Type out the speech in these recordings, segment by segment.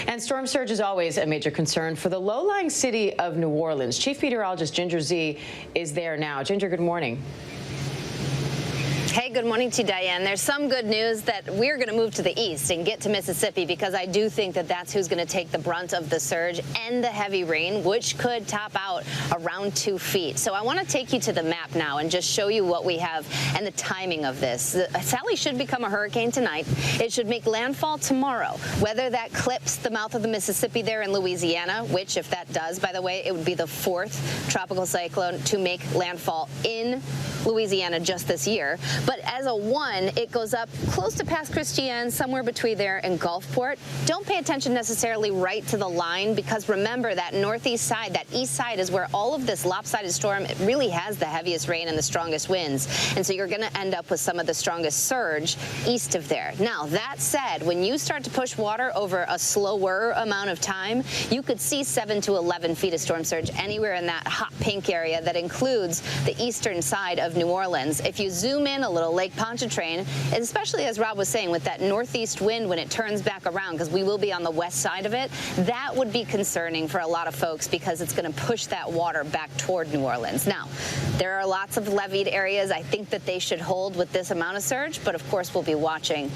And storm surge is always a major concern for the low-lying city of New Orleans. Chief Meteorologist Ginger Z is there now. Ginger, good morning. Hey, good morning to you, Diane. There's some good news that we're going to move to the east and get to Mississippi, because I do think that that's who's going to take the brunt of the surge and the heavy rain, which could top out around 2 feet. So I want to take you to the map now and just show you what we have and the timing of this. Sally should become a hurricane tonight. It should make landfall tomorrow. Whether that clips the mouth of the Mississippi there in Louisiana, which, if that does, by the way, it would be the 4th tropical cyclone to make landfall in Louisiana just this year. But as a 1, it goes up close to past Christian, somewhere between there and Gulfport. Don't pay attention necessarily right to the line, because remember that northeast side, that east side, is where all of this lopsided storm, it really has the heaviest rain and the strongest winds. And so you're going to end up with some of the strongest surge east of there. Now, that said, when you start to push water over a slower amount of time, you could see 7 to 11 feet of storm surge anywhere in that hot pink area that includes the eastern side of New Orleans. If you zoom in a little, Lake Pontchartrain, and especially as Rob was saying, with that northeast wind when it turns back around, because we will be on the west side of it, that would be concerning for a lot of folks, because it's going to push that water back toward New Orleans. Now, there are lots of leveed areas. I think that they should hold with this amount of surge, but of course we'll be watching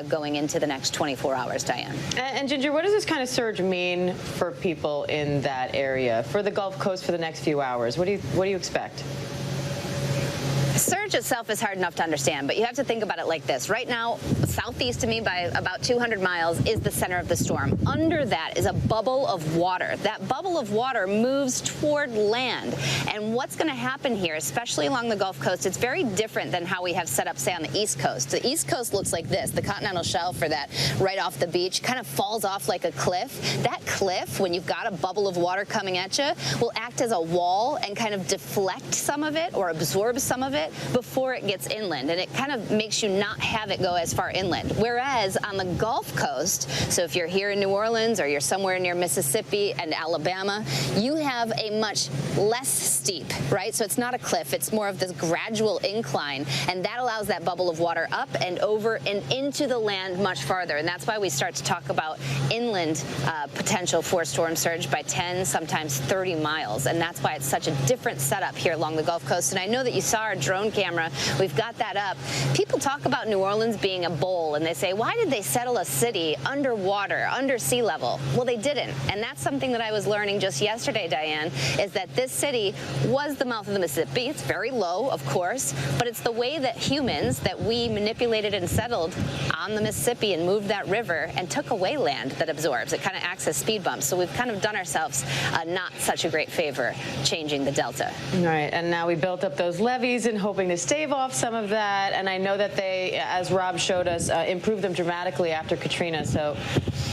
going into the next 24 hours, Diane. And Ginger, what does this kind of surge mean for people in that area, for the Gulf Coast for the next few hours? What do you expect? Surge itself is hard enough to understand, but you have to think about it like this. Right now, southeast of me by about 200 miles is the center of the storm. Under that is a bubble of water. That bubble of water moves toward land. And what's going to happen here, especially along the Gulf Coast, it's very different than how we have set up, say, on the East Coast. The East Coast looks like this. The continental shelf, for that right off the beach, kind of falls off like a cliff. That cliff, when you've got a bubble of water coming at you, will act as a wall and kind of deflect some of it or absorb some of it before it gets inland, and it kind of makes you not have it go as far inland. Whereas on the Gulf Coast, so if you're here in New Orleans or you're somewhere near Mississippi and Alabama, you have a much less steep, right? So it's not a cliff, it's more of this gradual incline, and that allows that bubble of water up and over and into the land much farther. And that's why we start to talk about inland potential for storm surge by 10, sometimes 30 miles. And that's why it's such a different setup here along the Gulf Coast. And I know that you saw our drone camera. We've got that up. People talk about New Orleans being a bowl, and they say, why did they settle a city underwater, under sea level? Well, they didn't. And that's something that I was learning just yesterday, Diane, is that this city was the mouth of the Mississippi. It's very low, of course, but it's the way that humans, that we manipulated and settled on the Mississippi and moved that river and took away land that absorbs. It kind of acts as speed bumps. So we've kind of done ourselves not such a great favor changing the delta. Right, and now we built up those levees and hoping to stave off some of that. And I know that they, as Rob showed us, improved them dramatically after Katrina. So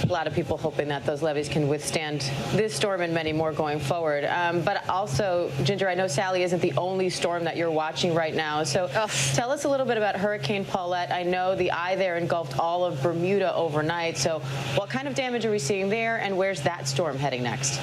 a lot of people hoping that those levees can withstand this storm and many more going forward. But also, Ginger, I know Sally isn't the only storm that you're watching right now. So tell us a little bit about Hurricane Paulette. I know the eye there engulfed all of Bermuda overnight. So what kind of damage are we seeing there, and where's that storm heading next?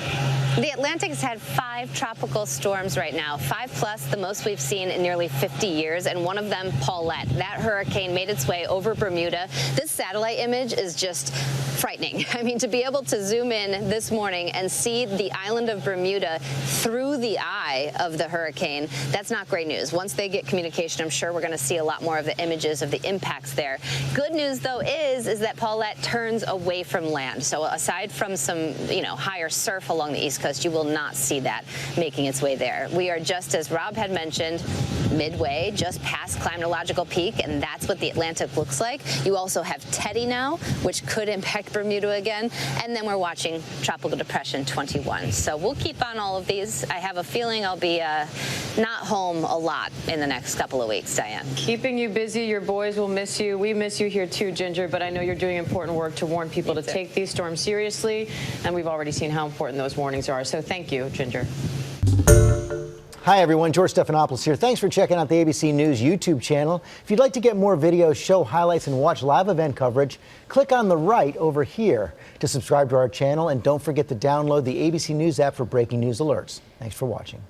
The Atlantic has had 5 tropical storms right now, 5+, the most we've seen in nearly 50 years, and one of them, Paulette. That hurricane made its way over Bermuda. This satellite image is just frightening. I mean, to be able to zoom in this morning and see the island of Bermuda through the eye of the hurricane, that's not great news. Once they get communication, I'm sure we're going to see a lot more of the images of the impacts there. Good news, though, is that Paulette turns away from land. So aside from some, higher surf along the East Coast, you will not see that making its way there. We are just, as Rob had mentioned, midway, just past climatological peak, and that's what the Atlantic looks like. You also have Teddy now, which could impact Bermuda again, and then we're watching Tropical Depression 21. So we'll keep on all of these. I have a feeling I'll be not home a lot in the next couple of weeks, Diane. Keeping you busy. Your boys will miss you. We miss you here too, Ginger, but I know you're doing important work to warn people to take these storms seriously, and we've already seen how important those warnings are. So thank you, Ginger. Hi everyone, George Stephanopoulos here. Thanks for checking out the ABC News YouTube channel. If you'd like to get more videos, show highlights, and watch live event coverage, click on the right over here to subscribe to our channel, and don't forget to download the ABC News app for breaking news alerts. Thanks for watching.